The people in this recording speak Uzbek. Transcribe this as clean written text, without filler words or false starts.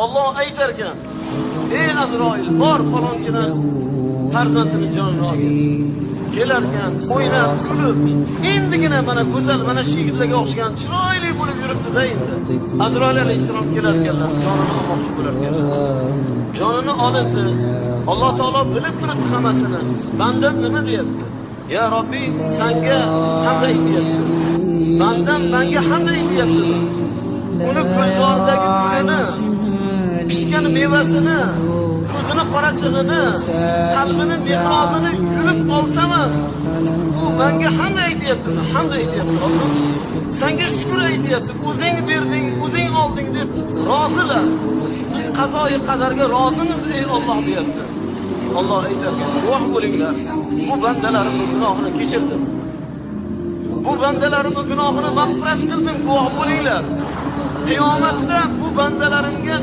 Alloh aytar ekan, ey Azroil, bor falonchini farzandini jonini olgin. Kelarkan, o'ynab, kulib, endigina mana go'zal, mana shu yigitlarga o'xshagan chiroyli bo'lib yuribdi-da endi. Azroil alayhissalom kelarkanlar, jonini olmoqchi bo'larkanlar. Jonini olindi. Alloh taolo bilib turibdi hammasini. Bandam nima deyapti? Ya Robbi, senga hamd aytyapti. Bandam menga hamd aytyapti. Uni ko'zordagi gulini, pishgan mevasini, ko'zini qorachig'ini, qalbini mehrobini yulib olsam, u menga hamd aytyapti, hamd aytyapti. Alloh senga shukr aytyapti. O'zing berding, o'zing olding deb rozilar. Biz qazoyi qadarga rozimiz ey Alloh deyapti. Alloh aytadi, guvoh bo'linglar. Bu bandalarimning gunohini kechirdim. Bu bandalarimning gunohini mag'firat qildim, guvoh bo'linglar. Qiyomatda bu bandalarimga